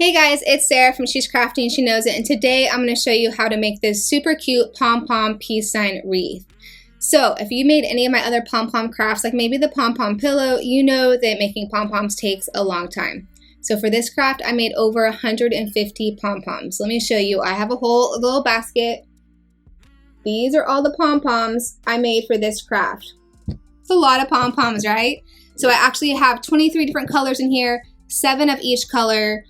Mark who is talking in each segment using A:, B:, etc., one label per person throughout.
A: Hey guys, it's Sarah from She's Crafty and She Knows It, and today I'm going to show you how to make this super cute pom-pom peace sign wreath. So if you made any of my other pom-pom crafts, like maybe the pom-pom pillow, you know that making pom-poms takes a long time. So for this craft, I made over 150 pom-poms. Let me show you. I have a whole little basket. These are all the pom-poms I made for this craft. It's a lot of pom-poms, right? So I actually have 23 different colors in here, 7 of each color.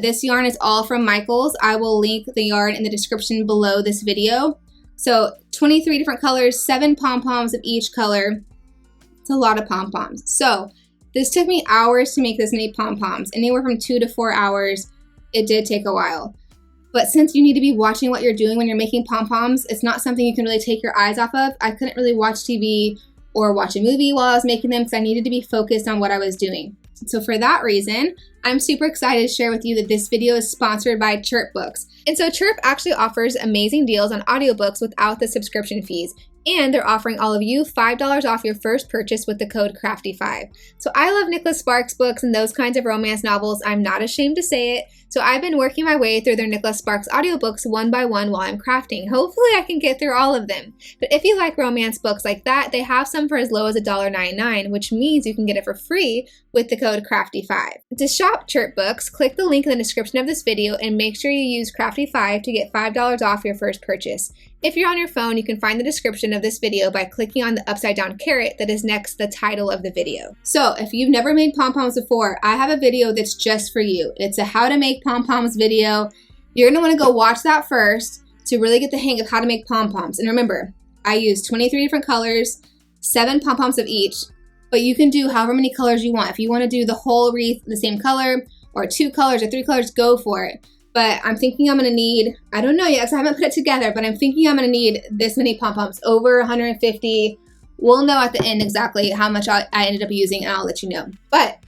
A: This yarn is all from Michaels. I will link the yarn in the description below this video. So 23 different colors, 7 pom-poms of each color. It's a lot of pom-poms. So this took me hours to make this many pom-poms, anywhere from 2 to 4 hours. It did take a while. But since you need to be watching what you're doing when you're making pom-poms, it's not something you can really take your eyes off of. I couldn't really watch TV or watch a movie while I was making them because I needed to be focused on what I was doing. So for that reason, I'm super excited to share with you that this video is sponsored by CHIRPBOOKS. And so Chirp actually offers amazing deals on audiobooks without the subscription fees. And they're offering all of you $5 off your first purchase with the code CRAFTY5. So I love Nicholas Sparks books and those kinds of romance novels. I'm not ashamed to say it. So I've been working my way through their Nicholas Sparks audiobooks one by one while I'm crafting. Hopefully I can get through all of them. But if you like romance books like that, they have some for as low as $1.99, which means you can get it for free with the code CRAFTY5. To shop CHIRPBOOKS, click the link in the description of this video and make sure you use CRAFTY5 to get $5 off your first purchase. If you're on your phone, you can find the description of this video by clicking on the upside down caret that is next to the title of the video. So if you've never made pom-poms before, I have a video that's just for you. It's a how to make pom-poms video. You're gonna wanna go watch that first to really get the hang of how to make pom-poms. And remember, I used 23 different colors, 7 pom-poms of each, but you can do however many colors you want. If you wanna do the whole wreath the same color, or 2 colors or 3 colors, go for it. But I'm thinking I'm gonna need, I don't know yet because I haven't put it together, but I'm thinking I'm gonna need this many pom-poms, over 150. We'll know at the end exactly how much I ended up using and I'll let you know. But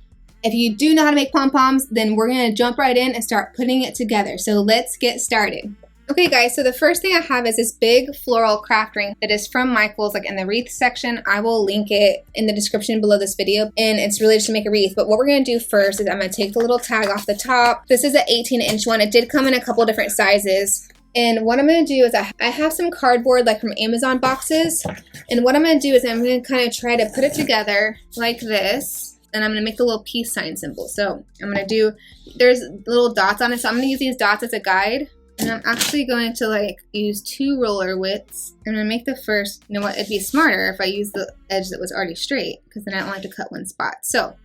A: if you do know how to make pom-poms, then we're gonna jump right in and start putting it together. So let's get started. Okay guys, so the first thing I have is this big floral craft ring that is from Michaels, like in the wreath section. I will link it in the description below this video, and it's really just to make a wreath. But what we're gonna do first is I'm gonna take the little tag off the top. This is an 18-inch one. It did come in a couple different sizes. And what I'm gonna do is I have some cardboard like from Amazon boxes. And what I'm gonna do is I'm gonna kind of try to put it together like this. And I'm gonna make the little peace sign symbol. So I'm gonna do, there's little dots on it. So I'm gonna use these dots as a guide. And I'm actually going to like use 2 ruler widths. I'm gonna make the first, you know what, it'd be smarter if I use the edge that was already straight because then I don't have to cut one spot. So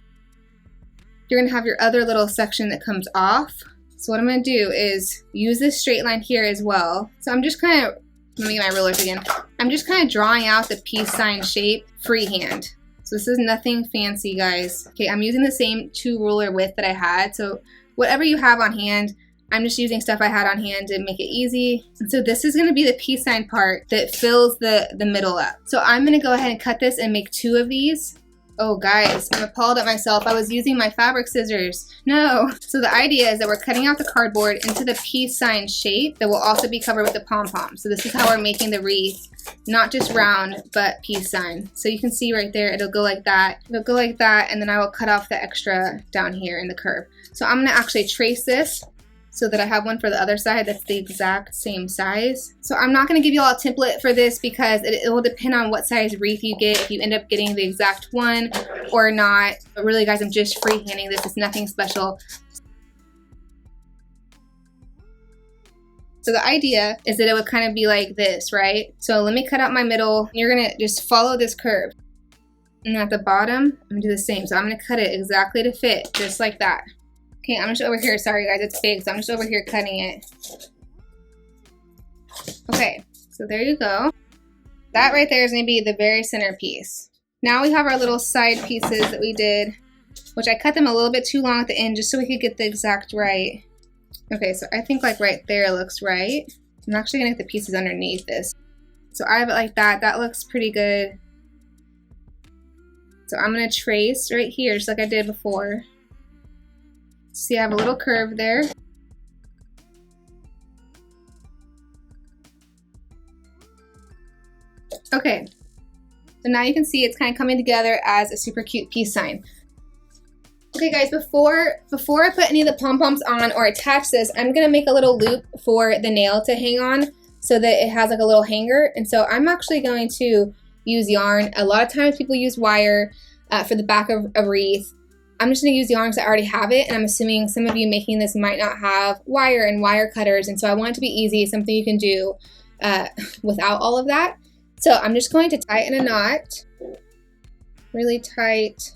A: you're gonna have your other little section that comes off. So what I'm gonna do is use this straight line here as well. So I'm just kind of, let me get my rulers again. I'm just kind of drawing out the peace sign shape freehand. So this is nothing fancy, guys. Okay, I'm using the same 2 ruler width that I had. So whatever you have on hand, I'm just using stuff I had on hand to make it easy. And so this is gonna be the peace sign part that fills the middle up. So I'm gonna go ahead and cut this and make 2 of these. Oh guys, I'm appalled at myself. I was using my fabric scissors. No. So the idea is that we're cutting out the cardboard into the peace sign shape that will also be covered with the pom-pom. So this is how we're making the wreath, not just round, but peace sign. So you can see right there, it'll go like that. It'll go like that, and then I will cut off the extra down here in the curve. So I'm gonna actually trace this so that I have one for the other side that's the exact same size. So I'm not gonna give you all a template for this because it will depend on what size wreath you get, if you end up getting the exact one or not. But really guys, I'm just freehanding this, it's nothing special. So the idea is that it would kind of be like this, right? So let me cut out my middle. You're gonna just follow this curve. And at the bottom, I'm gonna do the same. So I'm gonna cut it exactly to fit, just like that. Okay, I'm just over here, sorry guys, it's big, so I'm just over here cutting it. Okay, so there you go. That right there is gonna be the very center piece. Now we have our little side pieces that we did, which I cut them a little bit too long at the end just so we could get the exact right. Okay, so I think like right there looks right. I'm actually gonna get the pieces underneath this. So I have it like that, that looks pretty good. So I'm gonna trace right here, just like I did before. See, I have a little curve there. Okay, so now you can see it's kind of coming together as a super cute peace sign. Okay guys, before I put any of the pom-poms on or attach this, I'm gonna make a little loop for the nail to hang on so that it has like a little hanger. And so I'm actually going to use yarn. A lot of times people use wire for the back of a wreath. I'm just gonna use yarn because I already have it, and I'm assuming some of you making this might not have wire and wire cutters, and so I want it to be easy, something you can do without all of that. So I'm just going to tighten a knot, really tight.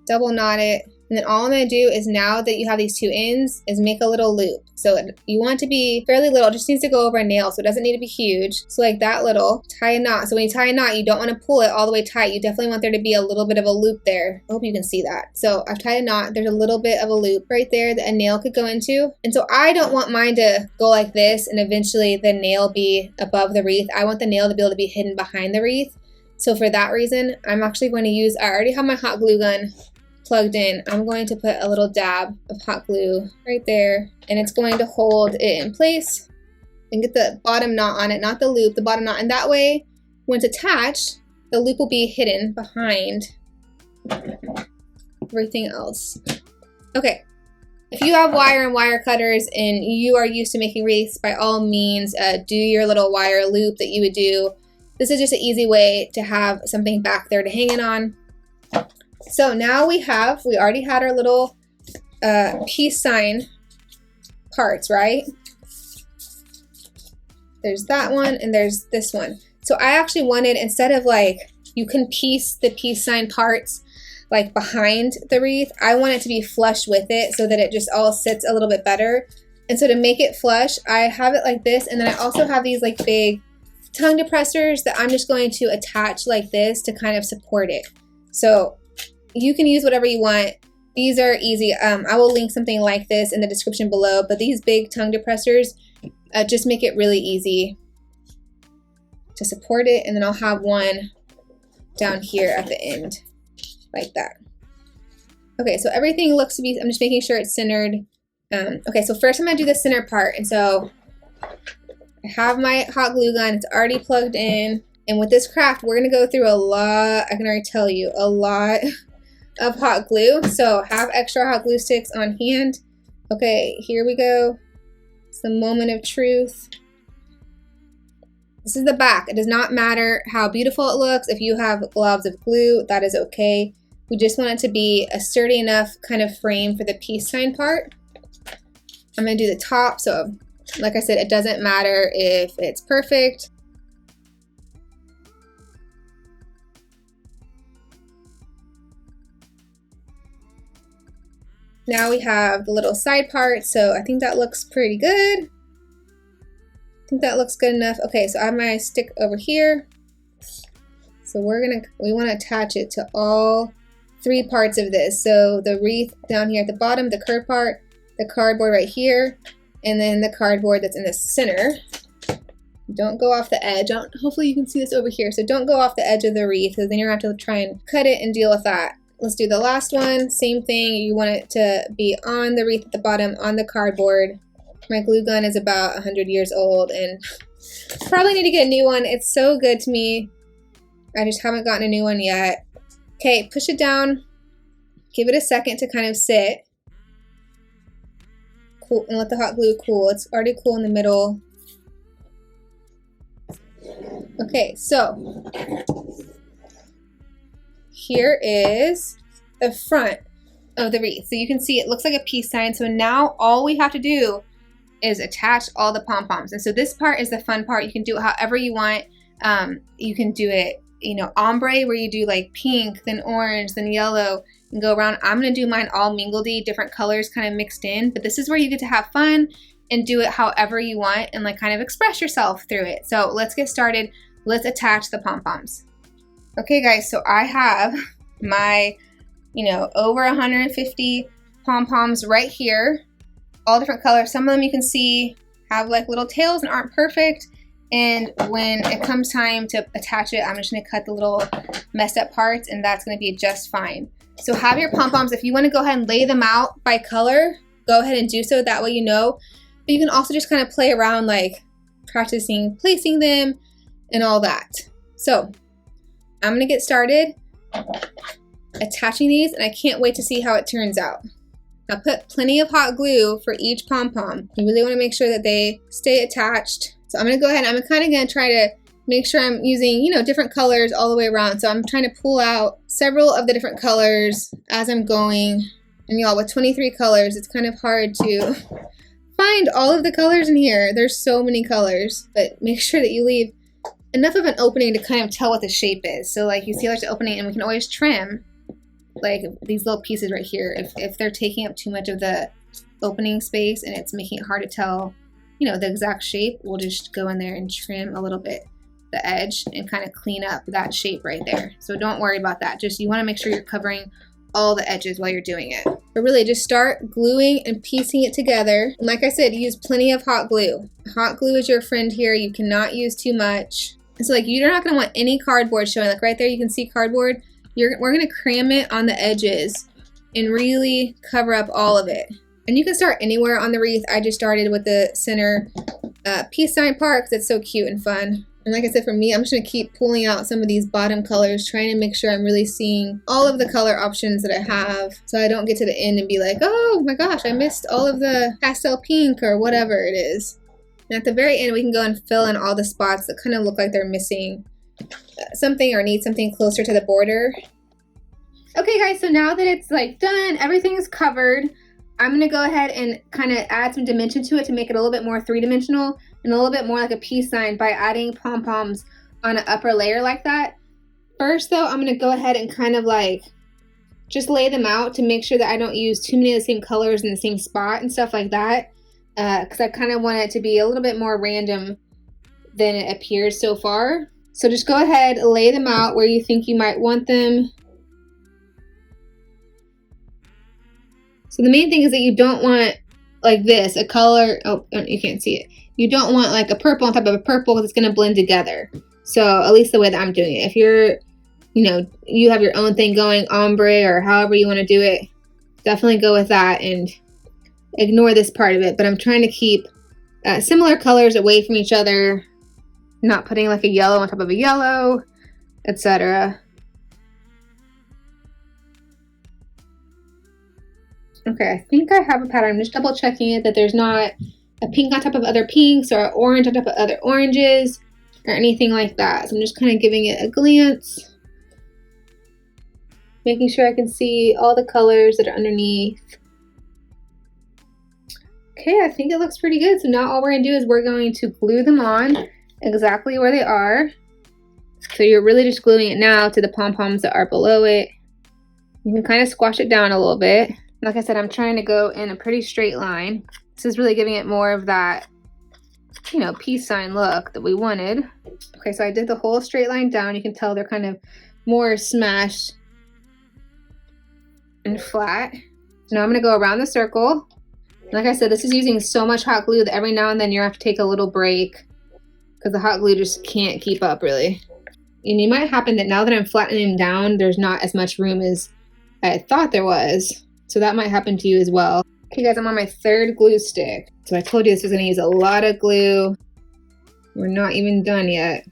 A: Double knot it, and then all I'm going to do is, now that you have these two ends, is make a little loop. So you want it to be fairly little, it just needs to go over a nail, so it doesn't need to be huge. So like that little, tie a knot. So when you tie a knot, you don't want to pull it all the way tight. You definitely want there to be a little bit of a loop there. I hope you can see that. So I've tied a knot, there's a little bit of a loop right there that a nail could go into. And so I don't want mine to go like this and eventually the nail be above the wreath. I want the nail to be able to be hidden behind the wreath. So for that reason, I'm actually going to use, I already have my hot glue gun plugged in. I'm going to put a little dab of hot glue right there, and it's going to hold it in place and get the bottom knot on it, not the loop, the bottom knot. And that way, when it's attached, the loop will be hidden behind everything else. Okay, if you have wire and wire cutters and you are used to making wreaths, by all means, do your little wire loop that you would do. This is just an easy way to have something back there to hang it on. So now we already had our little peace sign parts, right? There's that one and there's this one. So I actually wanted, instead of like, you can piece the peace sign parts like behind the wreath, I want it to be flush with it so that it just all sits a little bit better. And so to make it flush, I have it like this, and then I also have these like big tongue depressors that I'm just going to attach like this to kind of support it. So you can use whatever you want. These are easy. I will link something like this in the description below, but these big tongue depressors just make it really easy to support it. And then I'll have one down here at the end like that. Okay, so everything looks to be, I'm just making sure it's centered. Okay, so first I'm gonna do the center part. And so I have my hot glue gun, it's already plugged in. And with this craft, we're gonna go through a lot, I can already tell you, a lot of hot glue. So have extra hot glue sticks on hand. Okay, here we go. It's the moment of truth. This is the back. It does not matter how beautiful it looks. If you have globs of glue, that is okay. We just want it to be a sturdy enough kind of frame for the peace sign part. I'm gonna do the top. So like I said, it doesn't matter if it's perfect. Now we have the little side part, so I think that looks pretty good. I think that looks good enough. Okay, so I have my stick over here. So we want to attach it to all three parts of this. So the wreath down here at the bottom, the curved part, the cardboard right here, and then the cardboard that's in the center. Don't go off the edge. Hopefully you can see this over here. So don't go off the edge of the wreath, because then you're going to have to try and cut it and deal with that. Let's do the last one. Same thing. You want it to be on the wreath at the bottom, on the cardboard. My glue gun is about 100 years old and probably need to get a new one. It's so good to me. I just haven't gotten a new one yet. Okay, push it down. Give it a second to kind of sit. Cool, and let the hot glue cool. It's already cool in the middle. Okay, so here is the front of the wreath. So you can see it looks like a peace sign. So now all we have to do is attach all the pom-poms. And so this part is the fun part. You can do it however you want. You can do it, you know, ombre, where you do like pink, then orange, then yellow, and go around. I'm gonna do mine all mingledy, different colors kind of mixed in, but this is where you get to have fun and do it however you want and like kind of express yourself through it. So let's get started. Let's attach the pom-poms. Okay guys, so I have my, you know, over 150 pom-poms right here, all different colors. Some of them you can see have like little tails and aren't perfect. And when it comes time to attach it, I'm just gonna cut the little messed up parts, and that's gonna be just fine. So have your pom-poms. If you wanna go ahead and lay them out by color, go ahead and do so, that way you know. But you can also just kind of play around, like practicing placing them and all that. So I'm gonna get started attaching these, and I can't wait to see how it turns out. I'll put plenty of hot glue for each pom-pom. You really want to make sure that they stay attached. So I'm gonna go ahead and I'm kind of gonna try to make sure I'm using, you know, different colors all the way around. So I'm trying to pull out several of the different colors as I'm going. And y'all, with 23 colors, it's kind of hard to find all of the colors in here. There's so many colors, but make sure that you leave enough of an opening to kind of tell what the shape is. So like you see there's an opening, and we can always trim like these little pieces right here. If they're taking up too much of the opening space and it's making it hard to tell, you know, the exact shape, we'll just go in there and trim a little bit the edge and kind of clean up that shape right there. So don't worry about that. Just you want to make sure you're covering all the edges while you're doing it. But really just start gluing and piecing it together. And like I said, use plenty of hot glue. Hot glue is your friend here. You cannot use too much. And so like you're not going to want any cardboard showing. Like right there you can see cardboard. We're going to cram it on the edges and really cover up all of it. And you can start anywhere on the wreath. I just started with the center peace sign part because it's so cute and fun. And like I said, for me, I'm just going to keep pulling out some of these bottom colors, trying to make sure I'm really seeing all of the color options that I have, so I don't get to the end and be like, oh my gosh, I missed all of the pastel pink or whatever it is. And at the very end, we can go and fill in all the spots that kind of look like they're missing something or need something closer to the border. Okay guys, so now that it's like done, everything is covered, I'm going to go ahead and kind of add some dimension to it to make it a little bit more three-dimensional and a little bit more like a peace sign by adding pom-poms on an upper layer like that. First though, I'm going to go ahead and kind of like just lay them out to make sure that I don't use too many of the same colors in the same spot and stuff like that, because I kind of want it to be a little bit more random than it appears so far. So just go ahead, lay them out where you think you might want them. So the main thing is that you don't want like this, a color, oh, you can't see it. You don't want like a purple on top of a purple because it's going to blend together. So at least the way that I'm doing it. If you're, you know, you have your own thing going, ombre or however you want to do it, definitely go with that and ignore this part of it. But I'm trying to keep similar colors away from each other, not putting like a yellow on top of a yellow, etc. Okay, I think I have a pattern. I'm just double checking it that there's not a pink on top of other pinks or an orange on top of other oranges or anything like that. So I'm just kind of giving it a glance, making sure I can see all the colors that are underneath. Okay, I think it looks pretty good. So now all we're going to do is we're going to glue them on exactly where they are. So you're really just gluing it now to the pom-poms that are below it. You can kind of squash it down a little bit. Like I said, I'm trying to go in a pretty straight line. This is really giving it more of that, you know, peace sign look that we wanted. Okay, so I did the whole straight line down. You can tell they're kind of more smashed and flat. So now I'm going to go around the circle. Like I said, this is using so much hot glue that every now and then you have to take a little break because the hot glue just can't keep up really. And it might happen that now that I'm flattening them down, there's not as much room as I thought there was. So that might happen to you as well. Okay guys, I'm on my third glue stick. So I told you this was going to use a lot of glue. We're not even done yet.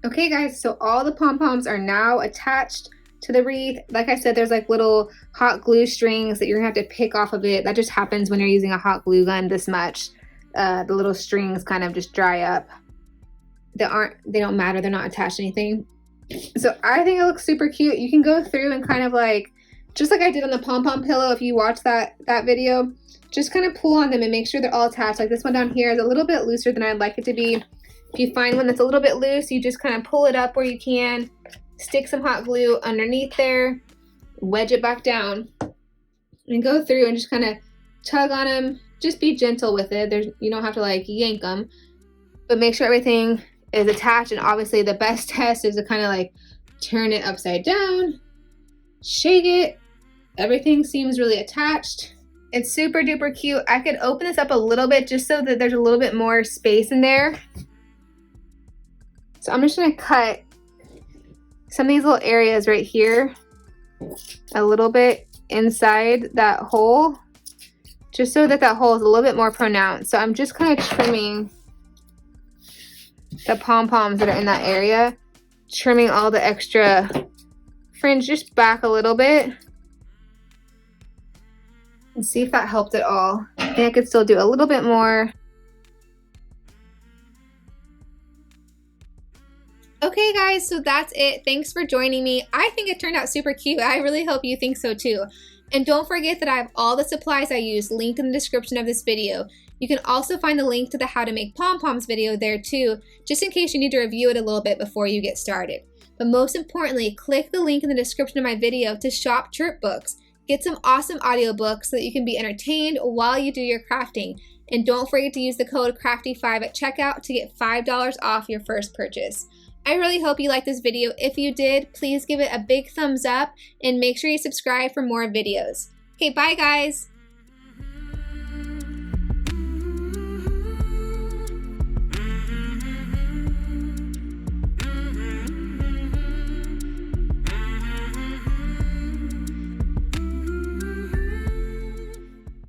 A: Okay guys, so all the pom-poms are now attached to the wreath. Like I said, there's like little hot glue strings that you're gonna have to pick off of it. That just happens when you're using a hot glue gun this much. The little strings kind of just dry up. They don't matter, they're not attached to anything. So I think it looks super cute. You can go through and kind of like, just like I did on the pom-pom pillow, if you watch that video, just kind of pull on them and make sure they're all attached. Like this one down here is a little bit looser than I'd like it to be. If you find one that's a little bit loose, you just kind of pull it up where you can, stick some hot glue underneath there, wedge it back down, and go through and just kind of tug on them. Just be gentle with it. You don't have to like yank them, but make sure everything is attached. And obviously the best test is to kind of like turn it upside down, shake it. Everything seems really attached. It's super duper cute. I could open this up a little bit just so that there's a little bit more space in there. So I'm just gonna cut some of these little areas right here a little bit inside that hole, just so that that hole is a little bit more pronounced. So I'm just kind of trimming the pom-poms that are in that area, trimming all the extra fringe just back a little bit, and see if that helped at all. I think I could still do a little bit more. Okay guys, so that's it. Thanks for joining me. I think it turned out super cute. I really hope you think so too. And don't forget that I have all the supplies I use linked in the description of this video. You can also find the link to the how to make pom-poms video there too, just in case you need to review it a little bit before you get started. But most importantly, click the link in the description of my video to shop CHIRPBOOKS. Get some awesome audiobooks so that you can be entertained while you do your crafting. And don't forget to use the code CRAFTY5 at checkout to get $5 off your first purchase. I really hope you liked this video. If you did, please give it a big thumbs up and make sure you subscribe for more videos. Okay, bye guys!